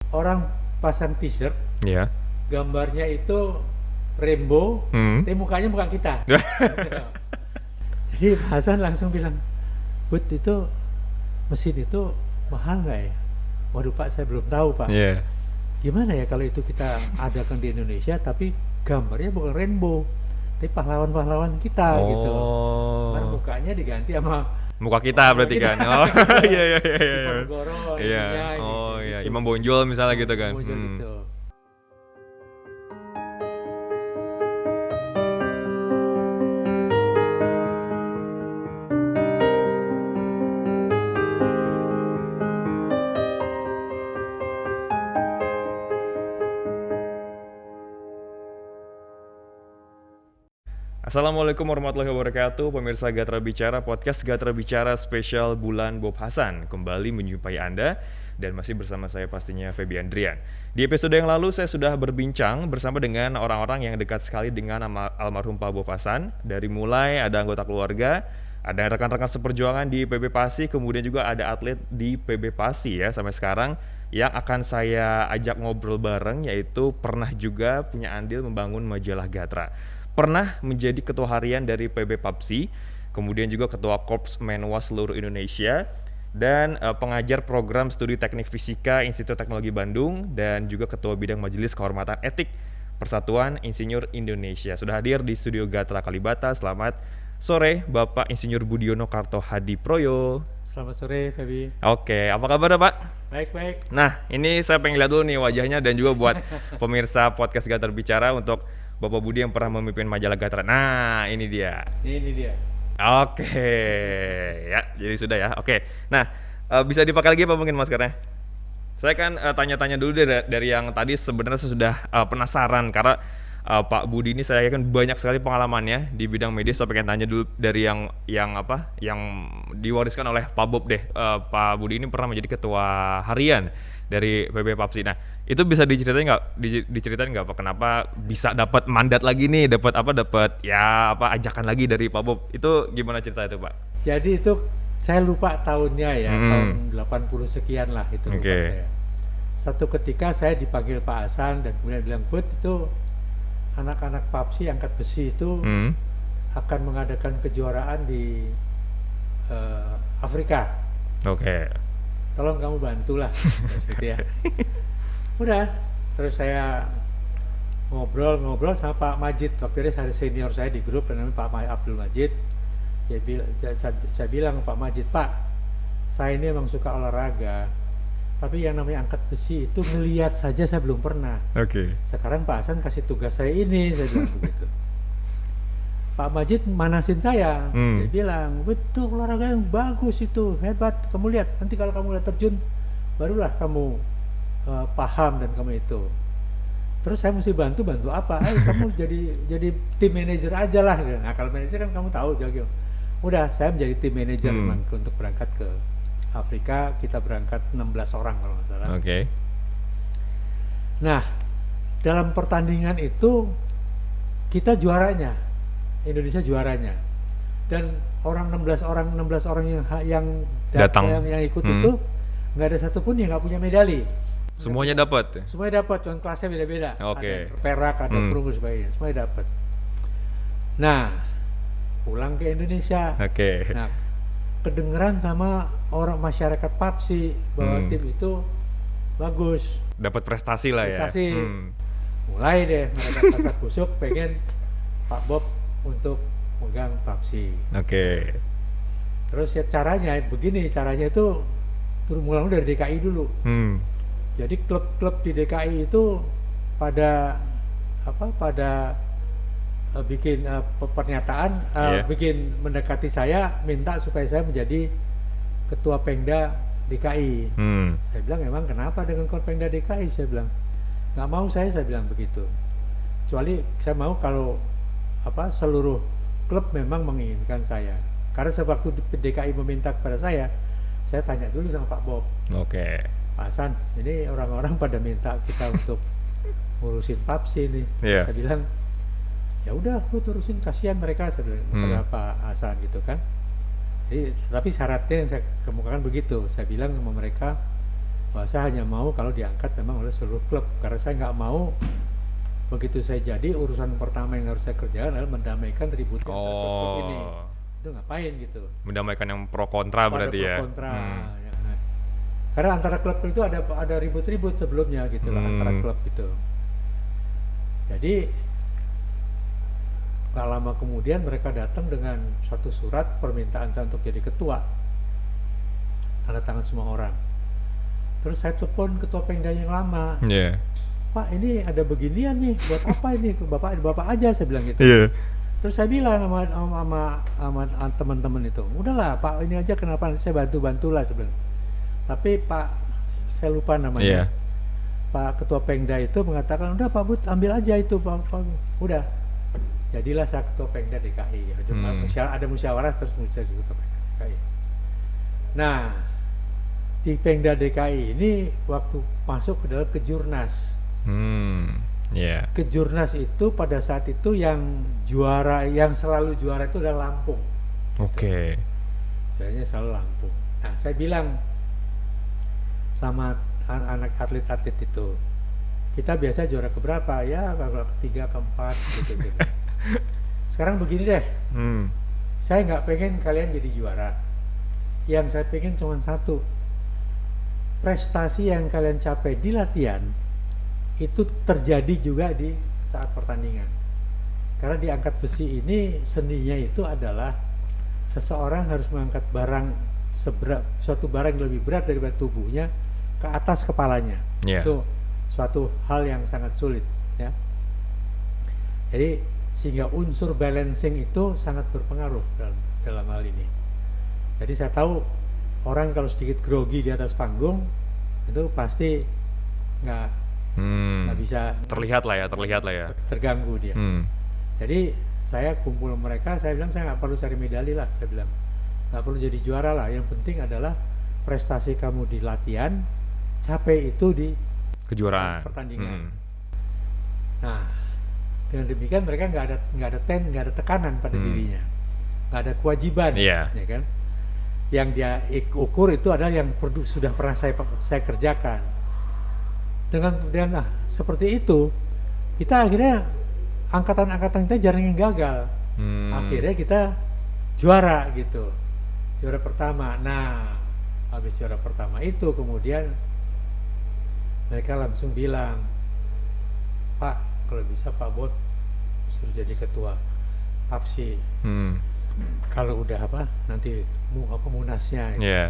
orang pasang t-shirt, Iya. gambarnya itu rainbow, Hmm. tapi mukanya muka kita. Gitu. Jadi Pak Hasan langsung bilang, Bud, itu mesin itu mahal nggak ya? Waduh Pak, saya belum tahu Pak. Iya. Gimana ya kalau itu kita adakan di Indonesia, tapi gambarnya bukan rainbow, tapi pahlawan-pahlawan kita gitu. Cuman Oh. mukanya diganti sama Muka kita orang-orang berarti kita kan. Oh, gitu. iya iya iya iya. Diponegoro Iya. ininya Oh kayak iya, gitu. Imam Bonjol misalnya gitu Yang kan. muncul Hmm. gitu. Assalamualaikum warahmatullahi wabarakatuh, pemirsa Gatra Bicara, podcast Gatra Bicara spesial bulan Bob Hasan kembali menjumpai Anda dan masih bersama saya pastinya Feby Andrian. Di episode yang lalu saya sudah berbincang bersama dengan orang-orang yang dekat sekali dengan almarhum Pak Bob Hasan. Dari mulai ada anggota keluarga, ada rekan-rekan seperjuangan di PB Pasi, kemudian juga ada atlet di PB Pasi ya sampai sekarang yang akan saya ajak ngobrol bareng, yaitu pernah juga punya andil membangun majalah Gatra. Pernah menjadi ketua harian dari PB Papsi, kemudian juga ketua Korps Menwa seluruh Indonesia, dan pengajar program studi teknik fisika Institut Teknologi Bandung, dan juga ketua bidang majelis kehormatan etik Persatuan Insinyur Indonesia. Sudah hadir di studio Gatra Kalibata. Selamat sore Bapak Insinyur Budiono Karto Hadi Proyo. Selamat sore, Feby. Oke, apa kabar Pak? Baik-baik. Nah, ini saya pengen lihat dulu nih wajahnya, dan juga buat pemirsa podcast Gatra Bicara untuk Bapak Budi yang pernah memimpin majalah Gatra. Nah, ini dia. Ini dia. Oke, ya, jadi sudah ya. Oke, nah, bisa dipakai lagi apa mungkin maskernya? Saya kan tanya-tanya dulu dari yang tadi. Sebenarnya saya sudah penasaran karena Pak Budi ini saya kan banyak sekali pengalamannya di bidang medis. Saya pengen tanya dulu dari yang diwariskan oleh Pak Bob deh. Pak Budi ini pernah menjadi ketua harian dari PB Papsi. Nah, itu bisa diceritain nggak Pak, kenapa bisa dapat mandat lagi nih, dapat ya apa ajakan lagi dari Pak Bob? Itu gimana cerita itu Pak? Jadi itu saya lupa tahunnya ya, tahun 80 sekian lah itu lupa Oke. saya. Satu ketika saya dipanggil Pak Hasan dan kemudian bilang, Bud, itu anak-anak Papsi angkat besi itu akan mengadakan kejuaraan di Afrika. Oke. Tolong kamu bantulah, terus gitu ya. Udah, terus saya ngobrol sama Pak Majid. Waktu itu ada senior saya di grup namanya Pak Abdul Majid. Saya bilang ke Pak Majid, Pak, saya ini emang suka olahraga, tapi yang namanya angkat besi itu ngelihat saja saya belum pernah. Oke. Sekarang Pak Hasan kasih tugas saya ini, saya bilang begitu. Pak Majid manasin saya. Dia bilang, betul, olahraga yang bagus itu, hebat. Kamu lihat, nanti kalau kamu lihat terjun, barulah kamu paham dan kamu itu. Terus saya mesti bantu apa? Kamu jadi tim manajer aja lah. Nah, kalau manajer kan kamu tahu jago. Udah, saya menjadi tim manajer memang untuk berangkat ke Afrika. Kita berangkat 16 orang kalau nggak salah. Oke. Nah, dalam pertandingan itu kita juaranya, Indonesia juaranya. Dan 16 orang yang Datang. yang ikut itu nggak ada satupun yang nggak punya medali. Semuanya dapat. Semuanya dapat, cuman kelasnya beda-beda. Oke. Ada perak, ada perunggu sebagainya, semuanya dapat. Nah, pulang ke Indonesia. Oke. Nah, kedengeran sama orang masyarakat Papsi bahwa tim itu bagus, Dapat prestasi lah ya. prestasi. Mulai deh mereka kasak kusuk pengen Pak Bob untuk megang Papsi. Oke. Terus ya caranya begini, caranya itu turun mulai dari DKI dulu. Jadi klub-klub di DKI itu pada bikin pernyataan, bikin mendekati saya, minta supaya saya menjadi ketua Pengda DKI. Saya bilang, emang kenapa dengan Pengda DKI? Saya bilang, nggak mau saya bilang begitu. Kecuali saya mau kalau seluruh klub memang menginginkan saya. Karena sewaktu DKI meminta kepada saya tanya dulu sama Pak Bob. Oke. Pak Hasan, ini orang-orang pada minta kita untuk ngurusin Papsi nih. Saya bilang, ya udah, lu terusin, kasihan mereka, saya bilang kepada Pak Hasan gitu kan. Jadi, tapi syaratnya yang saya kemukakan begitu. Saya bilang sama mereka, bahwa saya hanya mau kalau diangkat memang oleh seluruh klub, karena saya nggak mau begitu saya jadi urusan pertama yang harus saya kerjakan adalah mendamaikan ribut antara klub-klub ini. Itu ngapain gitu? Mendamaikan yang pro kontra berarti Pro ya. kontra. Ya, nah. Karena antara klub itu ada ribut-ribut sebelumnya gitu lah antara klub itu. Jadi gak lama kemudian mereka datang dengan satu surat permintaan saya untuk jadi ketua, tanda tangan semua orang. Terus saya telepon ketua Pengda yang lama. Pak, ini ada beginian nih, buat apa ini? Bapak aja, saya bilang gitu. Terus saya bilang sama teman-teman itu, udahlah Pak, ini aja kenapa, saya bantulah sebenarnya. Tapi Pak, saya lupa namanya. Pak Ketua Pengda itu mengatakan, udah Pak Bud, ambil aja itu Pak. Udah. Jadilah saya Ketua Pengda DKI. Ada musyawarah terus saya Ketua Pengda DKI. Nah, di Pengda DKI ini waktu masuk ke dalam Kejurnas. Kejurnas itu pada saat itu yang juara, yang selalu juara itu adalah Lampung. Soalnya selalu Lampung. Nah, saya bilang sama anak atlet-atlet itu, kita biasa juara keberapa? Ya, ketiga, keempat gitu. Sekarang begini deh, saya nggak pengen kalian jadi juara. Yang saya pengen cuma satu, prestasi yang kalian capai di latihan itu terjadi juga di saat pertandingan. Karena di angkat besi ini seninya itu adalah seseorang harus mengangkat suatu barang yang lebih berat daripada tubuhnya ke atas kepalanya. Itu suatu hal yang sangat sulit, ya. Jadi sehingga unsur balancing itu sangat berpengaruh dalam hal ini. Jadi saya tahu orang kalau sedikit grogi di atas panggung itu pasti nggak bisa, terlihat lah ya terganggu dia. Jadi saya kumpul mereka, saya bilang saya nggak perlu cari medali lah, saya bilang nggak perlu jadi juara lah, yang penting adalah prestasi kamu di latihan, capai itu di kejuaraan pertandingan. Nah, dengan demikian mereka nggak ada tekanan pada dirinya, nggak ada kewajiban, ya kan? Yang dia ukur itu adalah yang sudah pernah saya kerjakan. Dengan seperti itu, kita akhirnya angkatan kita jarang yang gagal. Akhirnya kita juara gitu, juara pertama. Nah, habis juara pertama itu kemudian mereka langsung bilang, Pak, kalau bisa Pak Bot suruh jadi ketua PAPSI. Kalau udah nanti munasnya gitu.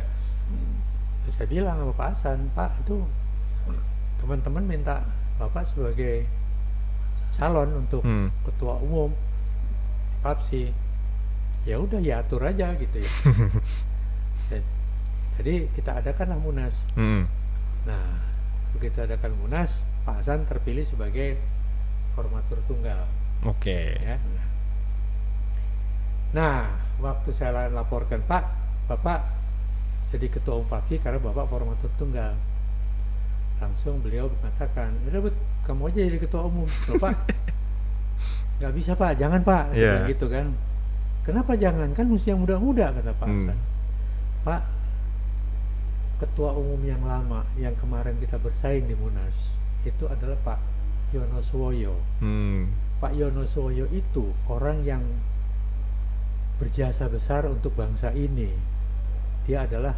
Terus saya bilang sama Pak Hasan, Pak, itu teman-teman minta Bapak sebagai calon untuk ketua umum PAPSI. Ya udah, ya atur aja gitu ya. Jadi kita adakanlah munas. Nah, begitu adakan munas, Pak Hasan terpilih sebagai formatur tunggal. Ya. Nah, waktu saya laporkan, Pak, Bapak jadi ketua umum PAPSI karena Bapak formatur tunggal. Langsung beliau mengatakan, udah Bud, kamu aja jadi ketua umum. Bapak nggak bisa Pak, jangan Pak, gitu kan. Kenapa jangan? Kan mesti yang muda-muda, kata Pak Hasan. Pak, ketua umum yang lama yang kemarin kita bersaing di Munas itu adalah Pak Yonoswoyo. Pak Yonoswoyo itu orang yang berjasa besar untuk bangsa ini. Dia adalah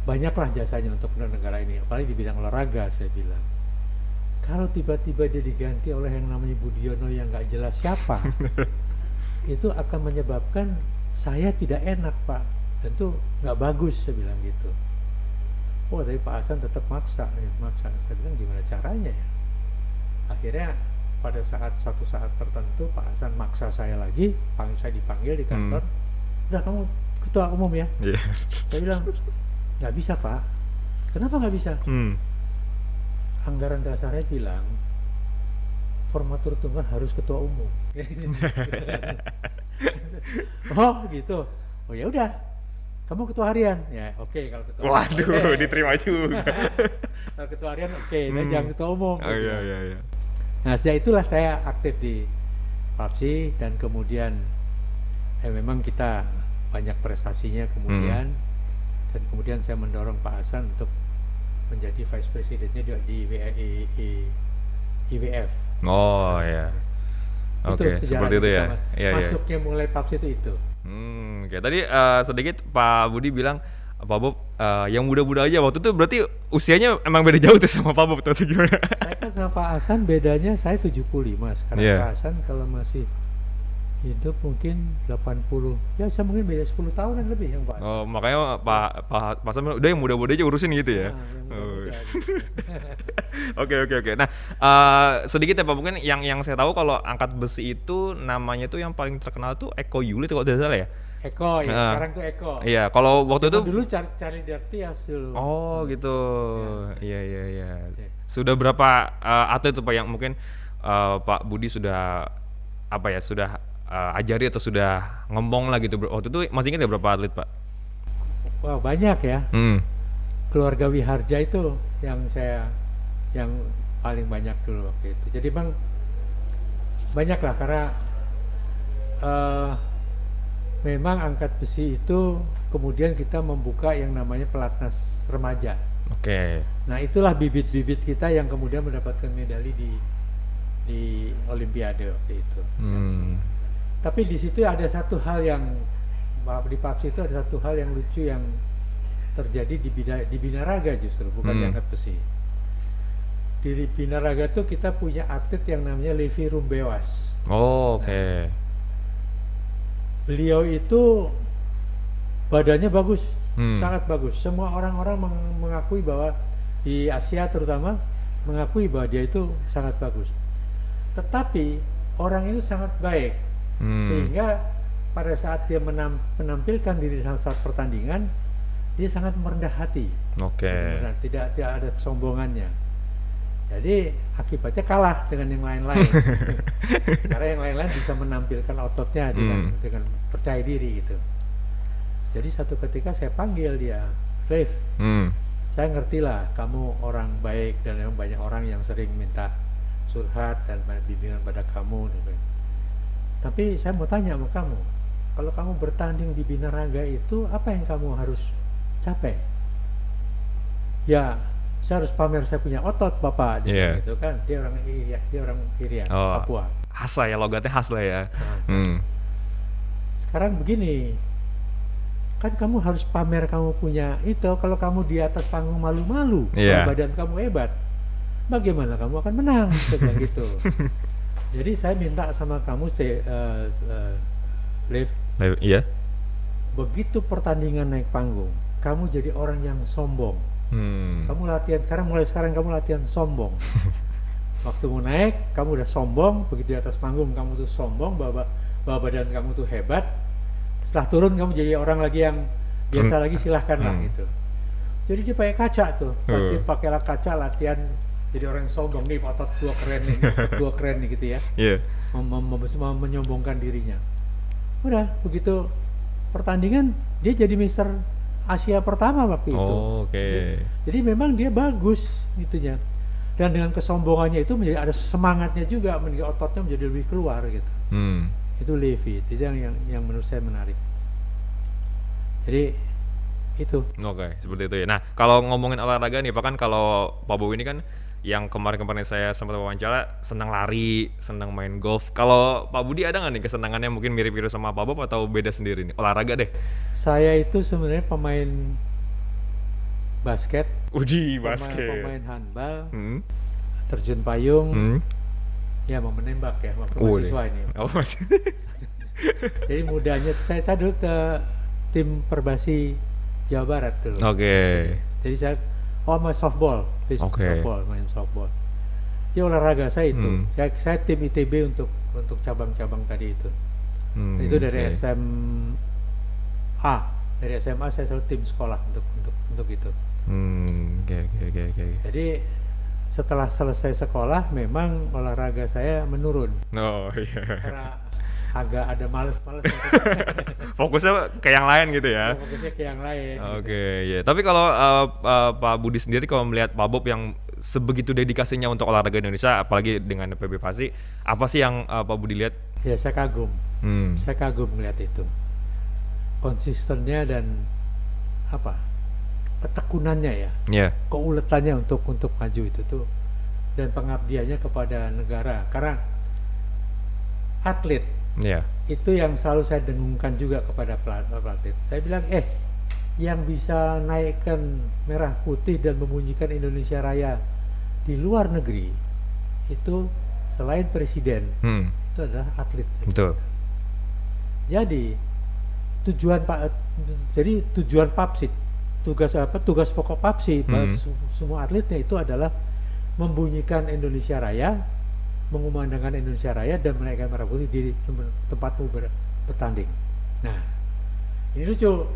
banyaklah jasanya untuk negara ini, apalagi di bidang olahraga. Saya bilang, kalau tiba-tiba dia diganti oleh yang namanya Budiono yang nggak jelas siapa, itu akan menyebabkan saya tidak enak Pak, tentu nggak bagus, saya bilang gitu. Oh, tapi Pak Hasan tetap maksa. Saya bilang gimana caranya ya? Akhirnya pada satu saat tertentu Pak Hasan maksa saya lagi, saya dipanggil di kantor. Udah, kamu ketua umum ya? Saya bilang nggak bisa Pak. Kenapa nggak bisa? Anggaran dasarnya bilang formatur tunggal harus ketua umum. Oh gitu. Oh ya udah, kamu ketua harian. Ya oke, kalau ketua Waduh, diterima juga. Kalau ketua harian oke, dan jangan ketua umum. Iya. Nah, sejak itulah saya aktif di PAPSI, dan kemudian memang kita banyak prestasinya kemudian. Dan kemudian saya mendorong Pak Hasan untuk menjadi vice presidennya juga di IWF. Oh ya. Itu Oke, seperti sejarahnya itu ya. pertama. Iya, iya. Masuknya mulai PAPS itu. Oke. Tadi sedikit Pak Budi bilang Pak Bob yang muda-muda aja waktu itu berarti usianya emang beda jauh tuh sama Pak Bob tuh atau gimana? Saya kan sama Pak Hasan bedanya saya 75 sekarang. Iya. Pak Hasan kalau masih hidup mungkin 80. Ya saya mungkin beda 10 tahunan lebih yang Pak Hasan. Oh, makanya Pak Hasan bilang, udah yang muda-muda aja urusin gitu ya. Nah, yang Oh. muda-muda. Oke. Nah, sedikit ya Pak, mungkin yang saya tahu kalau angkat besi itu namanya tuh yang paling terkenal tuh Eko Yuli kalau tidak salah ya. Eko ya, Heeh. sekarang tuh Eko. Iya, kalau waktu itu Zaman dulu cari Dartias dulu. Oh gitu. Ya. Iya. Ya. Sudah berapa atlet itu Pak yang mungkin Pak Budi sudah apa ya sudah ajari atau sudah ngomong lah gitu waktu itu masih ingat ya berapa atlet Pak? Wah banyak ya. Keluarga Wiharja itu yang paling banyak dulu waktu itu. Jadi bang banyak lah karena memang angkat besi itu kemudian kita membuka yang namanya pelatnas remaja. Oke. Nah itulah bibit-bibit kita yang kemudian mendapatkan medali di Olimpiade waktu itu. Tapi di situ ada satu hal yang di PAPS itu ada satu hal yang lucu yang terjadi di binaraga justru bukan di angkat besi. Di binaraga tuh kita punya atlet yang namanya Levi Rumbewas. Oh, oke. Beliau itu badannya bagus, sangat bagus. Semua orang-orang mengakui bahwa di Asia terutama mengakui bahwa dia itu sangat bagus. Tetapi orang itu sangat baik, sehingga pada saat dia menampilkan diri dalam saat pertandingan, dia sangat merendah hati. Oke. Tidak ada kesombongannya. Jadi akibatnya kalah dengan yang lain-lain. Karena yang lain-lain bisa menampilkan ototnya dengan percaya diri gitu. Jadi satu ketika saya panggil dia, Lev, saya ngerti lah kamu orang baik dan memang banyak orang yang sering minta curhat dan bimbingan pada kamu. Tapi saya mau tanya sama kamu, kalau kamu bertanding di binaraga itu apa yang kamu harus capai? Ya, saya harus pamer saya punya otot Bapak gitu kan. Dia orang Irian, Papua. Khas lah ya, logatnya khas lah ya. Sekarang begini, kan kamu harus pamer kamu punya itu. Kalau kamu di atas panggung malu-malu, kalau badan kamu hebat, bagaimana kamu akan menang? Saya bilang gitu. Jadi saya minta sama kamu Lev, iya. Begitu pertandingan naik panggung, kamu jadi orang yang sombong. Kamu latihan mulai sekarang kamu latihan sombong. Waktu mau naik kamu udah sombong, begitu di atas panggung kamu tuh sombong bahwa badan kamu tuh hebat. Setelah turun kamu jadi orang lagi yang biasa lagi, silahkan lah gitu. Jadi dia pakai kaca tuh, pakailah kaca latihan jadi orang yang sombong nih, otot gua keren nih gitu ya. Menyombongkan dirinya. Udah begitu pertandingan dia jadi Mister Asia pertama waktu itu. Jadi memang dia bagus gitunya. Dan dengan kesombongannya itu menjadi ada semangatnya juga, menjadi ototnya menjadi lebih keluar gitu. Itu Levi, itu yang menurut saya menarik. Jadi itu. Seperti itu ya. Nah, kalau ngomongin olahraga nih, Pak, kan kalau Pak Bob ini kan yang kemarin saya sempat wawancara senang lari, senang main golf. Kalau Pak Budi ada nggak nih kesenangannya mungkin mirip-mirip sama Pak Bob atau beda sendiri nih? Olahraga deh. Saya itu sebenarnya pemain basket. Basket. Pemain handbal, terjun payung. Ya mau menembak ya, mau mahasiswa ini. Jadi mudanya saya dulu ke tim Perbasi Jawa Barat dulu. Jadi saya main softball, main softball. Itu olahraga saya itu. Saya tim ITB untuk cabang-cabang tadi itu. Itu dari SMA, saya selalu tim sekolah untuk itu. Jadi setelah selesai sekolah memang olahraga saya menurun. Karena agak ada males-males. Fokusnya ke yang lain gitu ya. Fokusnya ke yang lain. Tapi kalau Pak Budi sendiri kalau melihat Pak Bob yang sebegitu dedikasinya untuk olahraga Indonesia, apalagi dengan PB Pasi, apa sih yang Pak Budi lihat? Ya saya kagum. Saya kagum melihat itu. Konsistennya dan ketekunannya ya, Iya. keuletannya untuk maju itu tuh, dan pengabdiannya kepada negara. Karena atlet Iya. itu yang selalu saya dengungkan juga kepada pelatih. Saya bilang, yang bisa naikkan merah putih dan membunyikan Indonesia Raya di luar negeri itu selain presiden, itu adalah atlet. Betul. Jadi tujuan PAPSI, tugas pokok PAPSI semua atletnya itu adalah membunyikan Indonesia Raya, mengumandangkan Indonesia Raya dan menaikkan merah putih di tempatmu bertanding. Nah, ini lucu.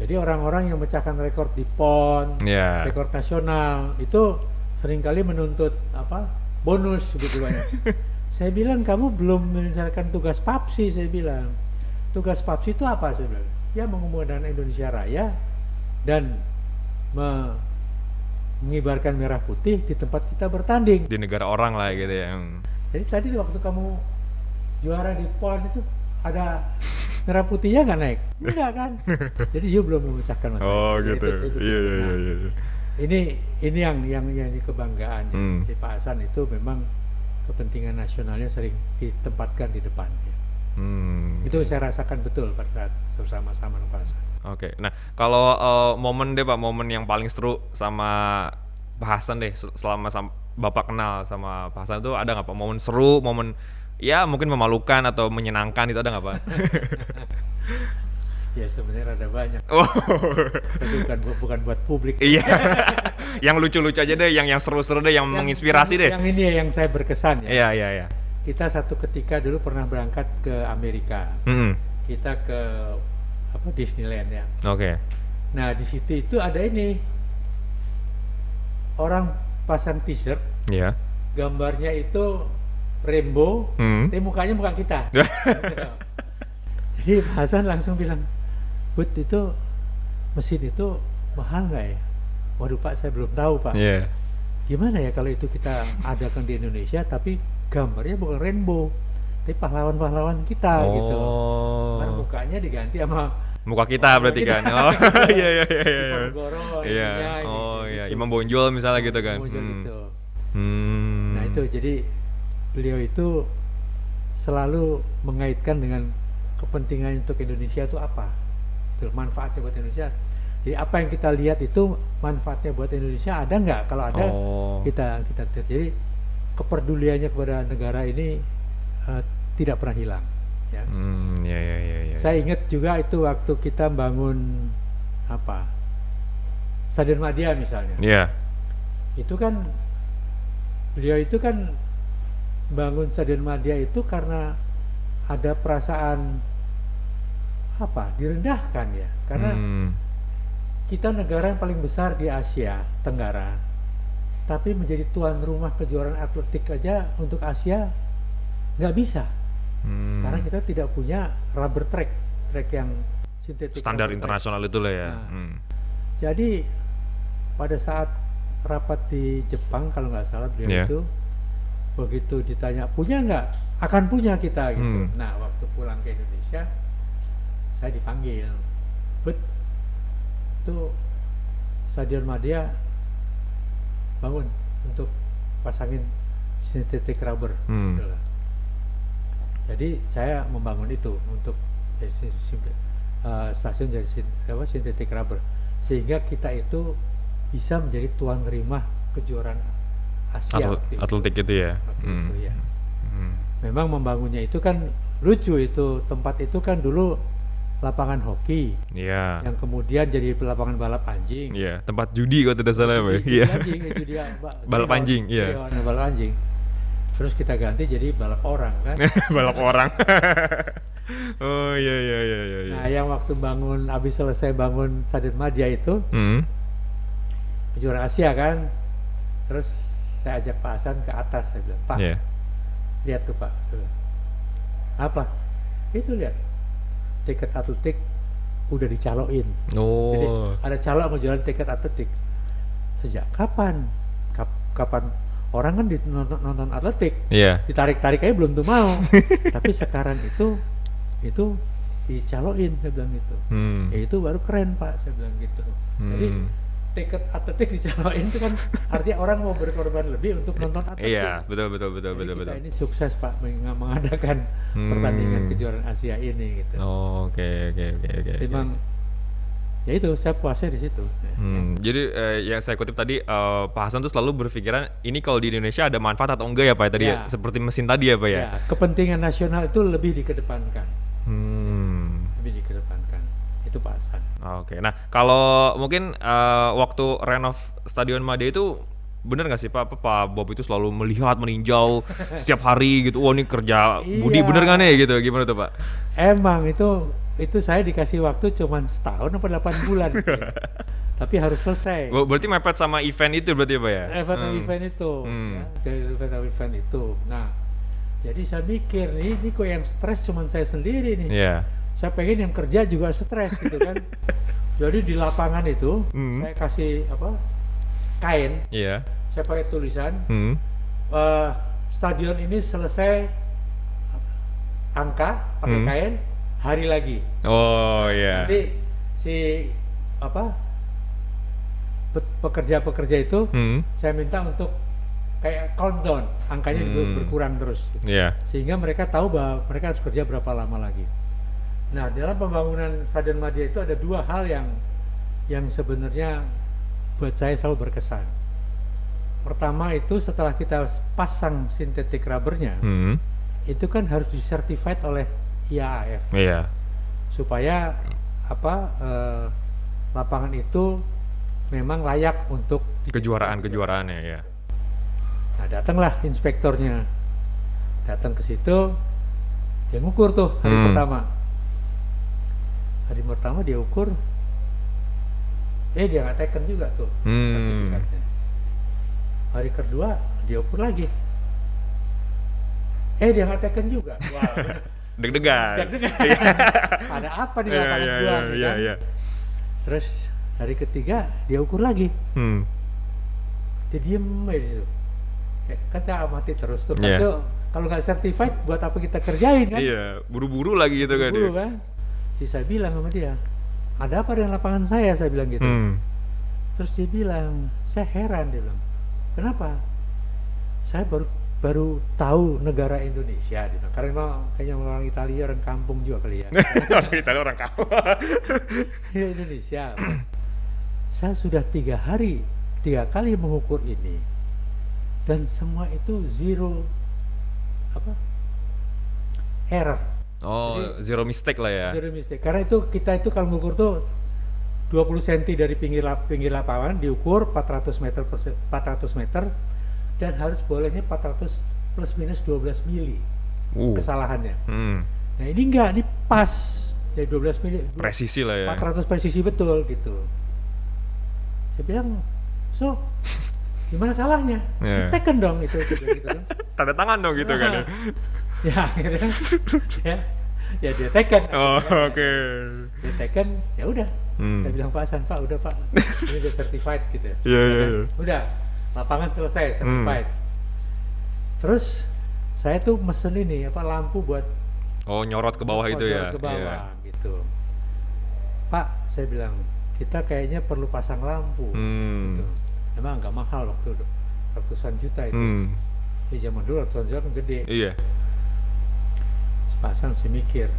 Jadi orang-orang yang memecahkan rekor di PON, rekor nasional itu seringkali menuntut bonus begitu banyak. Saya bilang kamu belum menyelesaikan tugas PAPSI. Saya bilang tugas PAPSI itu apa? Saya bilang ya mengumandangkan Indonesia Raya dan mengibarkan merah putih di tempat kita bertanding. Di negara orang lah gitu ya. Jadi tadi waktu kamu juara di PON itu ada merah putihnya nggak naik? Enggak kan? Jadi you belum memecahkan masalah. Oh gitu. Iya. Ini yang kebanggaan di Pak Hasan itu memang kepentingan nasionalnya sering ditempatkan di depan. Itu saya rasakan betul pada saat bersama-sama dengan Pak Hasan. Oke. Nah, kalau momen deh Pak, momen yang paling seru sama Pak Hasan deh selama Bapak kenal sama Pak Hasan itu ada nggak Pak? Momen seru, momen ya mungkin memalukan atau menyenangkan itu ada nggak Pak? Ya sebenarnya ada banyak. Tapi bukan buat publik. Iya. Yang lucu-lucu aja deh, yang seru-seru deh, yang menginspirasi deh. Yang ini yang saya berkesan ya. Iya. Kita satu ketika dulu pernah berangkat ke Amerika. Kita ke Disneyland ya. Oke. Nah di situ itu ada ini orang pasang t-shirt. Iya. Gambarnya itu rainbow, tapi mukanya muka kita. Jadi Pak Hasan langsung bilang, "Bud, itu mesin itu mahal nggak ya?" Waduh Pak, saya belum tahu Pak. Iya. Gimana ya kalau itu kita adakan di Indonesia tapi gambarnya bukan rainbow, tapi pahlawan-pahlawan kita gitu. Karena mukanya diganti sama muka kita berarti kan. Oh iya. Iya. Oh iya, Imam Bonjol misalnya gitu kan. Gitu. Nah itu jadi beliau itu selalu mengaitkan dengan kepentingan untuk Indonesia itu apa, itu manfaatnya buat Indonesia. Jadi apa yang kita lihat itu manfaatnya buat Indonesia ada nggak? Kalau ada kita jadi kepeduliannya kepada negara ini tidak pernah hilang. Ya. Iya. Saya ingat juga itu waktu kita bangun Stadion Madia misalnya. Iya. Itu kan beliau itu kan bangun Stadion Madia itu karena ada perasaan direndahkan ya, karena kita negara yang paling besar di Asia Tenggara, tapi menjadi tuan rumah kejuaraan atletik aja untuk Asia nggak bisa, karena kita tidak punya rubber track yang sintetik standar internasional itu lah ya. Jadi pada saat rapat di Jepang kalau nggak salah beliau itu begitu ditanya punya nggak, akan punya kita gitu. Nah waktu pulang ke Indonesia saya dipanggil, "Bud, itu Stadion Madia bangun untuk pasangin sintetik rubber." Gitu lah. Jadi saya membangun itu untuk stasiun jadi sintetik rubber, sehingga kita itu bisa menjadi tuan rumah kejuaraan Asia atletik itu ya. Itu ya. Memang membangunnya itu kan lucu, itu tempat itu kan dulu lapangan hoki. Iya. Yang kemudian jadi lapangan balap anjing. Iya, tempat judi kalau tidak salah ya. Iya. Balap anjing, iya. Balap anjing. Terus kita ganti jadi balap orang kan. Balap orang. Oh iya. Nah, yang waktu habis selesai bangun Stadion Madia itu, kejuaraan Asia kan. Terus saya ajak Pak Hasan ke atas, saya bilang, "Pak, lihat tuh Pak." Apa? Itu lihat, tiket atletik udah dicalokin. Jadi ada calo mau jualan tiket atletik. Sejak kapan? Kapan orang kan nonton atletik, ditarik-tarik aja belum tuh mau. Tapi sekarang itu dicaloin, saya bilang gitu. Ya itu baru keren Pak, saya bilang gitu. Jadi tiket atletik dicaloin itu kan artinya orang mau berkorban lebih untuk nonton atletik. Iya, betul. Jadi kita ini sukses Pak mengadakan pertandingan kejuaraan Asia ini gitu. Oh, oke. Memang ya itu saya puasnya di situ. Jadi yang saya kutip tadi Pak Hasan tuh selalu berpikiran ini kalau di Indonesia ada manfaat atau enggak ya Pak tadi ya, seperti mesin tadi ya Pak ya. Ya, kepentingan nasional itu lebih dikedepankan. Lebih dikedepankan. Itu Pak Hasan. Oke. Nah, kalau mungkin waktu renov Stadion Madia itu bener nggak sih Pak Bob itu selalu melihat meninjau setiap hari gitu. Wah, ini kerja Budi bener nggak nih gitu. Gimana tuh Pak? Emang itu saya dikasih waktu cuman setahun atau 8 bulan gitu. Tapi harus selesai. Berarti mepet sama event itu berarti ya Pak ya? Event itu ya, event itu. Nah, jadi saya mikir ini kok yang stres cuman saya sendiri nih. Saya pengen yang kerja juga stres gitu kan. Jadi di lapangan itu saya kasih kain. Saya pakai tulisan stadion ini selesai angka pakai kain hari lagi. Nanti si pekerja-pekerja itu saya minta untuk kayak countdown, angkanya berkurang terus. Sehingga mereka tahu bahwa mereka harus kerja berapa lama lagi. Nah, dalam pembangunan Stadion Madia itu ada dua hal yang sebenarnya buat saya selalu berkesan. Pertama itu setelah kita pasang sintetik rubbernya, itu kan harus disertified oleh IAAF. Supaya lapangan itu memang layak untuk kejuaraannya ya. Nah, datanglah inspektornya. Datang ke situ, dia ngukur tuh hari pertama. Hari pertama dia ukur, dia nggak taken juga tuh sertifikatnya. Hari kedua dia ukur lagi, dia nggak taken juga. Wow. Deg-degan. Ada apa di lapangan gua? Kan? Terus hari ketiga dia ukur lagi, dia diem aja di situ. Kan saya amati terus tuh. Kalau nggak certified buat apa kita kerjain kan? Buru-buru lagi gitu kan. Buru-buru kan. Jadi saya bilang sama dia, ada apa dengan lapangan saya bilang gitu. Terus dia bilang, saya heran, dia bilang, kenapa? Saya baru tahu negara Indonesia, dia bilang. Karena memang kayaknya orang Italia, orang kampung juga kali ya. Orang Italia orang kampung. Indonesia. Saya sudah 3 kali mengukur ini, dan semua itu zero error. Jadi, zero mistake lah ya. Zero mistake. Karena kita kalau mengukur tuh 20 cm dari pinggir lapangan diukur 400 meter dan harus bolehnya 400 plus minus 12 mili kesalahannya. Nah ini enggak, ini pas dari 12 mili. Presisi lah ya. 400 presisi betul gitu. Saya bilang, gimana salahnya? Diteken dong itu gitu kan. Tanda tangan dong gitu kan. Ya akhirnya ya dia teken. Oke. Dia teken, ya udah. Saya bilang Pak Hasan, Pak udah Pak, ini udah certified gitu. Iya. Udah, lapangan selesai certified. Terus saya tuh mesen ini lampu buat nyorot ke bawah itu ya. Ke bawah gitu. Pak, saya bilang kita kayaknya perlu pasang lampu. Gitu. Emang nggak mahal waktu itu, ratusan juta itu. Di zaman dulu ratusan juta kan gede. Iya. Pasang saya mikir,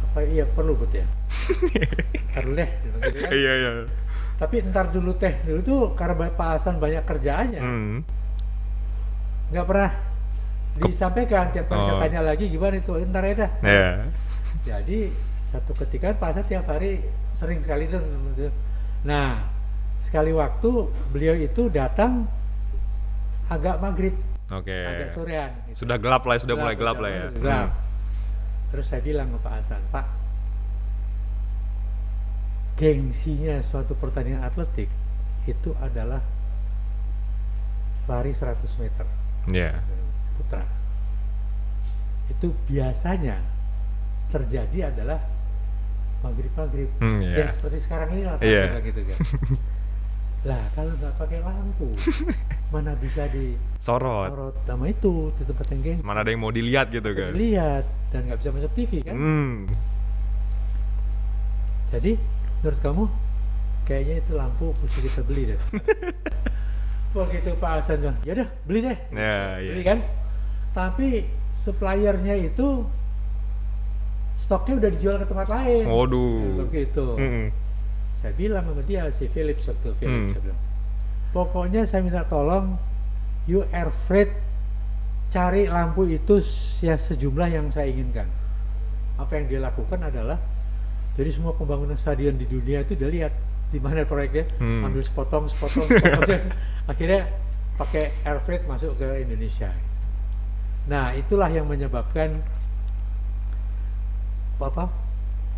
apa iya perlu buat ya? Ntar dulu deh, gitu kan? Iya. Tapi ntar dulu tuh karena Pak Hasan banyak kerjaannya, nggak pernah disampaikan. Tiap kali saya tanya lagi gimana itu, ntar ya dah. Jadi satu ketika Pak Hasan tiap hari sering sekali tuh. Nah, sekali waktu beliau itu datang agak maghrib, agak sorean. Gitu. Sudah gelap lah, sudah mulai gelap lah ya. Gelap. Terus saya bilang ke Pak Hasan, Pak, gengsinya suatu pertandingan atletik itu adalah lari 100 meter putra. Itu biasanya terjadi adalah maghrib-maghrib. Ya seperti sekarang ini lah gitu kan. Lah kalau nggak pakai lampu, mana bisa disorot sama itu di tempat yang gengsi. Mana ada yang mau dilihat gitu kan? Lihat dan nggak bisa masuk TV kan? Jadi menurut kamu kayaknya itu lampu mesti kita beli deh. Begitu Pak Hasan bilang, ya udah beli deh. Beli kan. Tapi suppliernya itu stoknya udah dijual ke tempat lain. Waduh. Begitu. Saya bilang sama dia, si Philips waktu Philips, saya bilang, pokoknya saya minta tolong you air freight cari lampu itu ya sejumlah yang saya inginkan. Apa yang dia lakukan adalah, jadi semua pembangunan stadion di dunia itu dia lihat di mana proyeknya, ambil sepotong, akhirnya pakai air freight masuk ke Indonesia. Nah, itulah yang menyebabkan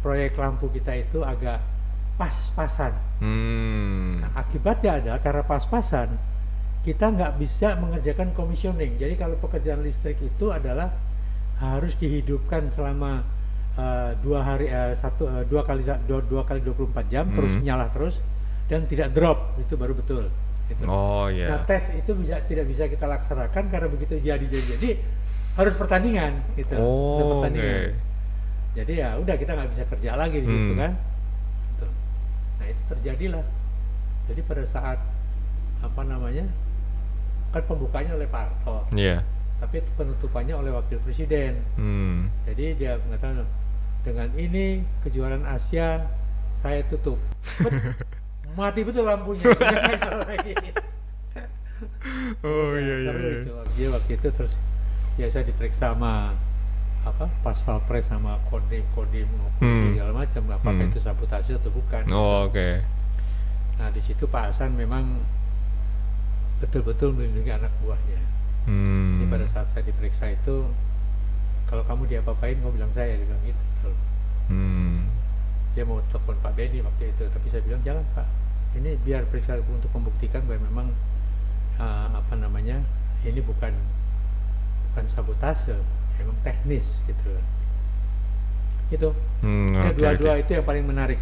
proyek lampu kita itu agak pas-pasan. Nah, akibatnya adalah karena pas-pasan, kita nggak bisa mengerjakan commissioning. Jadi kalau pekerjaan listrik itu adalah harus dihidupkan selama 2 kali 24 jam, terus nyala terus dan tidak drop, itu baru betul. Gitu. Nah, tes itu tidak bisa kita laksanakan karena begitu jadi harus pertandingan, gitu. Pertandingan. Jadi ya udah kita nggak bisa kerja lagi di situ kan. Gitu. Nah itu terjadilah. Jadi pada saat kan pembukanya oleh Pak Harto, tapi penutupannya oleh Wakil Presiden. Jadi dia mengatakan dengan ini kejuaraan Asia saya tutup. Mati betul lampunya. Dia waktu itu terus biasa diperiksa sama Paspalpres sama kodim segala macam, apakah itu sabotase atau bukan. Nah di situ Pak Hasan memang betul-betul melindungi anak buahnya. Jadi pada saat saya diperiksa itu, kalau kamu diapa-apain kamu bilang saya, dia bilang gitu selalu. Dia mau telepon Pak Benny waktu itu, tapi saya bilang jangan Pak, ini biar periksa untuk membuktikan bahwa memang ini bukan sabotase, memang teknis gitu. Itu dua-dua itu yang paling menarik.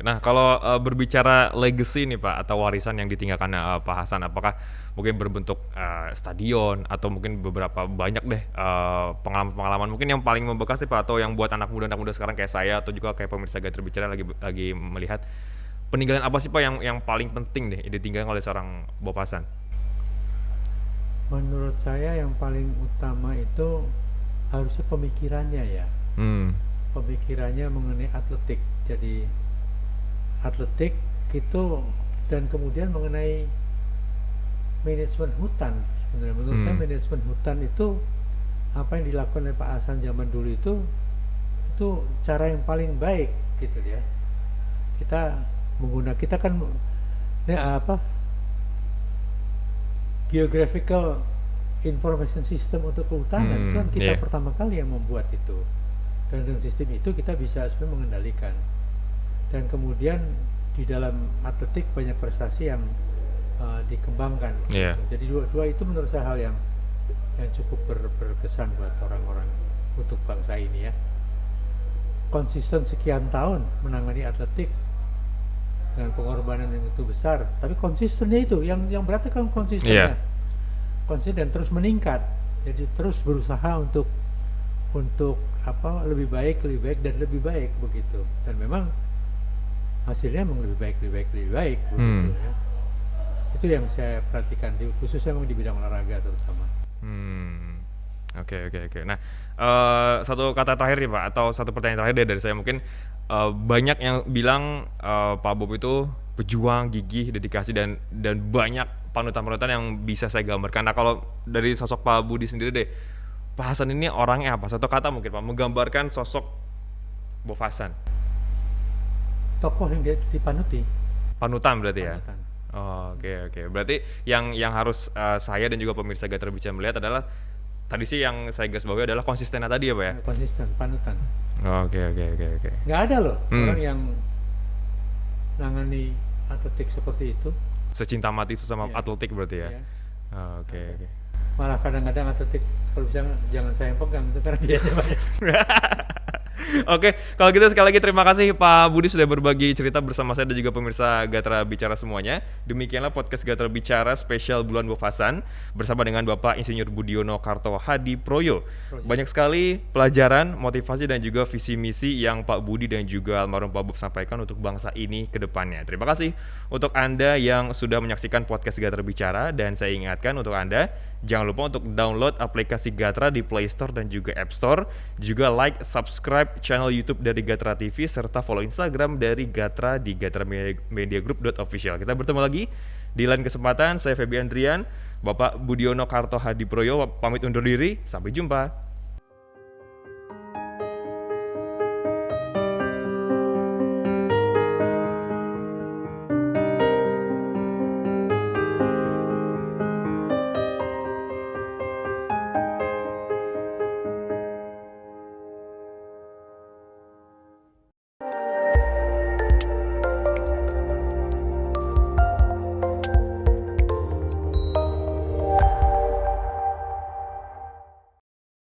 Nah kalau berbicara legacy nih Pak, atau warisan yang ditinggalkan Pak Hasan, apakah mungkin berbentuk stadion atau mungkin banyak deh pengalaman mungkin yang paling membekas nih Pak, atau yang buat anak muda sekarang kayak saya atau juga kayak pemirsa Gaya Terbicara lagi melihat, peninggalan apa sih Pak yang paling penting deh ditinggalkan oleh seorang Bob Hasan? Menurut saya yang paling utama itu harusnya pemikirannya ya. Pemikirannya mengenai atletik. Jadi atletik itu, dan kemudian mengenai manajemen hutan. Sebenarnya menurut saya manajemen hutan itu apa yang dilakukan oleh Pak Hasan zaman dulu itu cara yang paling baik gitu ya. Kita kan Geographical Information System untuk kehutanan, itu kan kita pertama kali yang membuat itu, dan dengan sistem itu kita bisa sebenarnya mengendalikan. Dan kemudian di dalam atletik banyak prestasi yang dikembangkan. Jadi dua itu menurut saya hal yang cukup berkesan buat orang-orang untuk bangsa ini ya. Konsisten sekian tahun menangani atletik dengan pengorbanan yang itu besar, tapi konsistennya itu yang berarti kan konsistennya. Konsisten terus meningkat, jadi terus berusaha untuk lebih baik dan lebih baik begitu. Dan memang hasilnya memang lebih baik begitu ya. Itu yang saya perhatikan, khususnya memang di bidang olahraga terutama. Oke. Nah, satu kata terakhir nih Pak, atau satu pertanyaan terakhir dari saya mungkin, banyak yang bilang Pak Bob itu pejuang, gigih, dedikasi, dan banyak panutan-panutan yang bisa saya gambarkan. Nah, kalau dari sosok Pak Budi sendiri deh, Pak Hasan ini orangnya apa? Satu kata mungkin Pak, menggambarkan sosok Bob Hasan. Tokoh yang dia dipanuti. Panutan berarti ya? Oke. Berarti yang harus saya dan juga pemirsa Gaya Terbicara melihat adalah, tadi sih yang saya garis bawahi adalah konsistennya tadi ya Pak ya? Konsisten, panutan. Oke. Nggak ada loh orang yang nangani atletik seperti itu. Secinta mati itu sama atletik berarti ya? Oke. Malah kadang-kadang atletik kalau bisa jangan saya yang pegang itu karena dia banyak. Oke, kalau gitu sekali lagi terima kasih Pak Budi sudah berbagi cerita bersama saya dan juga pemirsa Gatra Bicara semuanya. Demikianlah podcast Gatra Bicara spesial bulan Bob Hasan bersama dengan Bapak Insinyur Budiono Karto Hadi Proyo. Banyak sekali pelajaran, motivasi dan juga visi misi yang Pak Budi dan juga almarhum Pak Bob sampaikan untuk bangsa ini ke depannya. Terima kasih untuk Anda yang sudah menyaksikan podcast Gatra Bicara, dan saya ingatkan untuk Anda jangan lupa untuk download aplikasi Gatra di Play Store dan juga App Store. Juga like, subscribe channel YouTube dari Gatra TV serta follow Instagram dari Gatra di gratramediagroup.official. Kita bertemu lagi di lain kesempatan. Saya Feby Andrian, Bapak Budiono Karto Hadi Proyo pamit undur diri. Sampai jumpa.